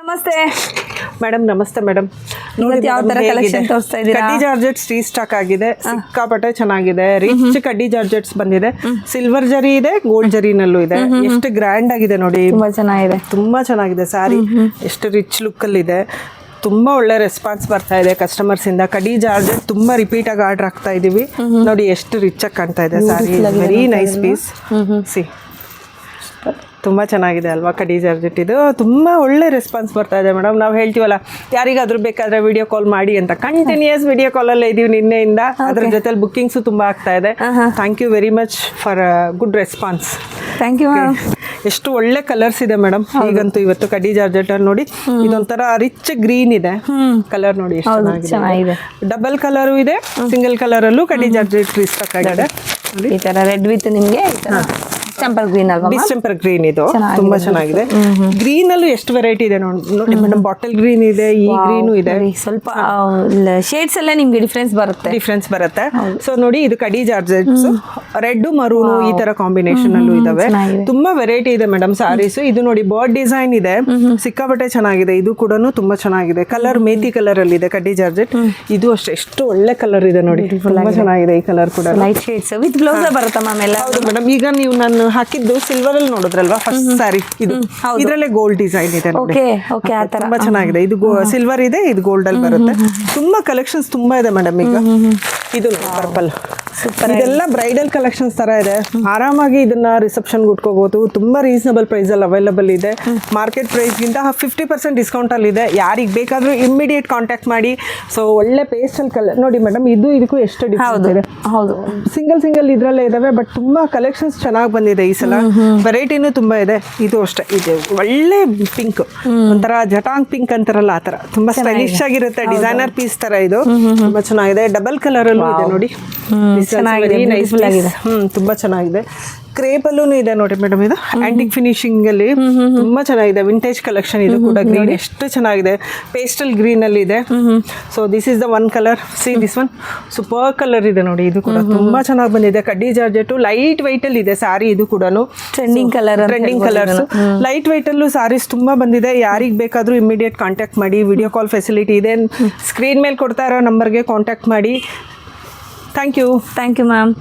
ನಮಸ್ತೆ ಮೇಡಮ್. ನಮಸ್ತೆ ಮೇಡಮ್. ಯಾವ ತರ ಕಲೆಕ್ಷನ್ ತೋರಿಸ್ತಾ ಇದ್ದೀರಾ? ಕಡ್ಡಿ ಜಾರ್ಜೆಟ್ಸ್ ರೀಸ್ಟಾಕ್ ಆಗಿದೆ, ಸಿಕ್ಕಾಪಟ್ಟೆ ಚೆನ್ನಾಗಿದೆ. ರಿಚ್ ಕಡ್ಡಿ ಜಾರ್ಜೆಟ್ಸ್ ಬಂದಿದೆ, ಸಿಲ್ವರ್ ಜರಿ ಇದೆ, ಗೋಲ್ಡ್ ಜರಿನಲ್ಲೂ ಇದೆ. ಎಷ್ಟು ಗ್ರ್ಯಾಂಡ್ ಆಗಿದೆ ನೋಡಿ, ತುಂಬಾ ಚೆನ್ನಾಗಿದೆ. ತುಂಬಾ ಚೆನ್ನಾಗಿದೆ ಸಾರಿ. ಎಷ್ಟು ರಿಚ್ ಲುಕ್ ಅಲ್ಲಿ ಇದೆ. ತುಂಬಾ ಒಳ್ಳೆ ರೆಸ್ಪಾನ್ಸ್ ಬರ್ತಾ ಇದೆ ಕಸ್ಟಮರ್ಸ್ ಇಂದ. ಕಡ್ಡಿ ಜಾರ್ಜೆಟ್ ತುಂಬಾ ರಿಪೀಟ್ ಆಗಿ ಆರ್ಡರ್ ಆಗ್ತಾ ಇದೀವಿ. ನೋಡಿ ಎಷ್ಟು ರಿಚ್ ಆಗಿ ಕಾಣ್ತಾ ಇದೆ sari. Very nice piece. See ತುಂಬ ಚೆನ್ನಾಗಿದೆ ಅಲ್ವಾ ಕಡ್ಡಿ ಜಾರ್ಜೆಟ್. ಇದು ತುಂಬ ಒಳ್ಳೆ ರೆಸ್ಪಾನ್ಸ್ ಬರ್ತಾ ಇದೆ ಮೇಡಮ್. ನಾವು ಹೇಳ್ತೀವಲ್ಲ ಯಾರಿಗಾದ್ರೂ ಬೇಕಾದ್ರೆ ವಿಡಿಯೋ ಕಾಲ್ ಮಾಡಿ ಅಂತ. ಕಂಟಿನ್ಯೂಸ್ ವಿಡಿಯೋ ಕಾಲಲ್ಲೇ ಇದೀವಿ ನಿನ್ನೆಯಿಂದ. ಅದ್ರ ಜೊತೆಲಿ ಬುಕ್ಕಿಂಗ್ಸು ತುಂಬ ಆಗ್ತಾ ಇದೆ. Thank you very much for good response. Thank you ma'am. ಎಷ್ಟು ಒಳ್ಳೆ ಕಲರ್ಸ್ ಇದೆ ಮೇಡಮ್. ಈಗಂತೂ ಇವತ್ತು ಕಡ್ಡಿ ಜಾರ್ಜೆಟ್ ಅಲ್ಲಿ ನೋಡಿ, ಇದೊಂಥರ ರಿಚ್ ಗ್ರೀನ್ ಇದೆ ಕಲರ್. ನೋಡಿ ಎಷ್ಟು ಚೆನ್ನಾಗಿದೆ. ಡಬಲ್ ಕಲರು ಇದೆ, ಸಿಂಗಲ್ ಕಲರ್ ಅಲ್ಲೂ ಕಡ್ಡಿ ಜಾರ್ಜೆಟ್ ರೀಸ್ಟಾಕ್ ಆಗಿದೆ. ಈ ತರ ರೆಡ್ ವಿತ್ ನಿಮ್ಗೆ ಟೆಂಪಲ್ ಗ್ರೀನ್ ಅಲ್ವಾ? ಡಿಸ್ಟೆಂಪರ್ ಗ್ರೀನ್ ಇದು ತುಂಬಾ ಚೆನ್ನಾಗಿದೆ. ಗ್ರೀನ್ ಅಲ್ಲೂ ಎಷ್ಟು ವೆರೈಟಿ ಇದೆ ನೋಡಿ ಮೇಡಮ್. ಬಾಟಲ್ ಗ್ರೀನ್ ಇದೆ, ಈ ಗ್ರೀನು ಇದೆ. ಸ್ವಲ್ಪ ಶೇಡ್ಸ್ ಎಲ್ಲ ನಿಮ್ಗೆ ಡಿಫ್ರೆನ್ಸ್ ಬರುತ್ತೆ. ಸೊ ನೋಡಿ, ಇದು ಕಡ್ಡಿ ಜಾರ್ಜೆಟ್ಸ್ ರೆಡ್ ಮರೂನು ಈ ತರ ಕಾಂಬಿನೇಷನ್ ಅಲ್ಲೂ ಇದಾವೆ. ತುಂಬಾ ವೆರೈಟಿ ಇದೆ ಮೇಡಮ್ ಸಾರೀಸ್. ಇದು ನೋಡಿ ಬರ್ಡ್ ಡಿಸೈನ್ ಇದೆ, ಸಿಕ್ಕಾಪಟ್ಟೆ ಚೆನ್ನಾಗಿದೆ. ಇದು ಕೂಡ ತುಂಬಾ ಚೆನ್ನಾಗಿದೆ. ಕಲರ್ ಮೇಥಿ ಕಲರ್ ಅಲ್ಲಿ ಇದೆ ಕಡ್ಡಿ ಜಾರ್ಜೆಟ್. ಇದು ಅಷ್ಟೇ ಎಷ್ಟು ಒಳ್ಳೆ ಕಲರ್ ಇದೆ ನೋಡಿ, ತುಂಬಾ ಚೆನ್ನಾಗಿದೆ. ಈ ಕಲರ್ ಕೂಡ ಲೈಟ್ ಶೇಡ್ಸ್ ವಿತ್ ಬ್ಲೌಸ್ ಬರುತ್ತೆ ಮ್ಯಾಮ್ ಎಲ್ಲ. ಹೌದು ಮೇಡಮ್. ಈಗ ನೀವು ನಾನು ಹಾಕಿದ್ದು ಸಿಲ್ವರ್ ಅಲ್ಲಿ ನೋಡಿದ್ರಲ್ವಾ ಫಸ್ಟ್ ಸಾರಿ, ಇದು ಇದ್ರಲ್ಲೇ ಗೋಲ್ಡ್ ಡಿಸೈನ್ ಇದೆ ನೋಡಿ. ತುಂಬಾ ಚೆನ್ನಾಗಿದೆ. ಇದು ಸಿಲ್ವರ್ ಇದೆ, ಇದು ಗೋಲ್ಡ್ ಅಲ್ಲಿ ಬರುತ್ತೆ. ತುಂಬಾ ಕಲೆಕ್ಷನ್ಸ್ ತುಂಬಾ ಇದೆ ಮೇಡಮ್. ಈಗ ಇದು ಪರ್ಪಲ್, ಇದೆಲ್ಲ ಬ್ರೈಡಲ್ ಕಲೆಕ್ಷನ್ಸ್ ತರ ಇದೆ. ಆರಾಮಾಗಿ ಇದನ್ನ ರಿಸೆಪ್ಷನ್ ಉಟ್ಕೋಬಹುದು. ತುಂಬಾ ರೀಸನಬಲ್ ಪ್ರೈಸ್ ಅಲ್ಲಿ ಅವೈಲಬಲ್ ಇದೆ. ಮಾರ್ಕೆಟ್ ಪ್ರೈಸ್ ಗಿಂತ 50% ಡಿಸ್ಕೌಂಟ್ ಅಲ್ಲಿ ಇದೆ. ಯಾರಿಗೆ ಬೇಕಾದ್ರೂ ಇಮಿಡಿಯೇಟ್ ಕಾಂಟ್ಯಾಕ್ಟ್ ಮಾಡಿ. ಸೊ ಒಳ್ಳೆ ಪೇಸ್ಟಲ್ ಕಲರ್ ನೋಡಿ ಮೇಡಮ್. ಇದಕ್ಕೂ ಎಷ್ಟು ಡಿಫ್ರೆನ್ಸ್ ಇದೆ. ಹೌದು, ಸಿಂಗಲ್ ಇದ್ರಲ್ಲೇ ಇದಾವೆ, ಬಟ್ ತುಂಬಾ ಕಲೆಕ್ಷನ್ಸ್ ಚೆನ್ನಾಗಿ ಬಂದಿದೆ ಈ ಸಲ. ವೆರೈಟಿನೂ ತುಂಬಾ ಇದೆ. ಇದು ಅಷ್ಟೇ, ಇದು ಒಳ್ಳೆ ಪಿಂಕ್, ಒಂಥರ ಜಟಾಂಗ್ ಪಿಂಕ್ ಅಂತಾರಲ್ಲ ಆ ತರ. ತುಂಬಾ ಸ್ಟೈಲಿಶ್ ಆಗಿರುತ್ತೆ. ಡಿಸೈನರ್ ಪೀಸ್ ತರ ಇದು. ತುಂಬಾ ಚೆನ್ನಾಗಿದೆ. ಡಬಲ್ ಕಲರ್ ಅಲ್ಲೂ ಇದೆ ನೋಡಿ. ತುಂಬಾ ಚೆನ್ನಾಗಿದೆ. ಕ್ರೇಪ್ ಅಲ್ಲೂ ಇದೆ ನೋಡಿ ಮೇಡಮ್. ಇದು ಆಂಟಿಕ್ ಫಿನಿಶಿಂಗ್ ಅಲ್ಲಿ ತುಂಬಾ ಚೆನ್ನಾಗಿದೆ. Vintage collection. ಇದು ಕೂಡ ಗ್ರೀನ್ ಎಷ್ಟು ಚೆನ್ನಾಗಿದೆ. ಪೇಸ್ಟಲ್ ಗ್ರೀನ್ ಅಲ್ಲಿ ಇದೆ. So this is the one colour. See this one super colour ಇದೆ ನೋಡಿ. ಇದು ಕೂಡ ತುಂಬಾ ಚೆನ್ನಾಗಿ ಬಂದಿದೆ. ಕಡ್ಡಿ ಜಾರ್ಜೆಟ್ ಲೈಟ್ ವೈಟ್ ಅಲ್ಲಿ ಇದೆ ಸಾರಿ. ಇದು ಕೂಡ ಟ್ರೆಂಡಿಂಗ್ ಕಲರ್ಸ್. ಲೈಟ್ ವೈಟ್ ಅಲ್ಲೂ ಸಾರೀಸ್ ತುಂಬಾ ಬಂದಿದೆ. ಯಾರಿಗೆ ಬೇಕಾದ್ರೂ ಇಮಿಡಿಯೇಟ್ ಕಾಂಟ್ಯಾಕ್ಟ್ ಮಾಡಿ. ವಿಡಿಯೋ ಕಾಲ್ ಫೆಸಿಲಿಟಿ ಇದೆ. ಸ್ಕ್ರೀನ್ ಮೇಲೆ ಕೊಡ್ತಾ ಇರೋ ನಂಬರ್ಗೆ ಕಾಂಟ್ಯಾಕ್ಟ್ ಮಾಡಿ. Thank you ma'am.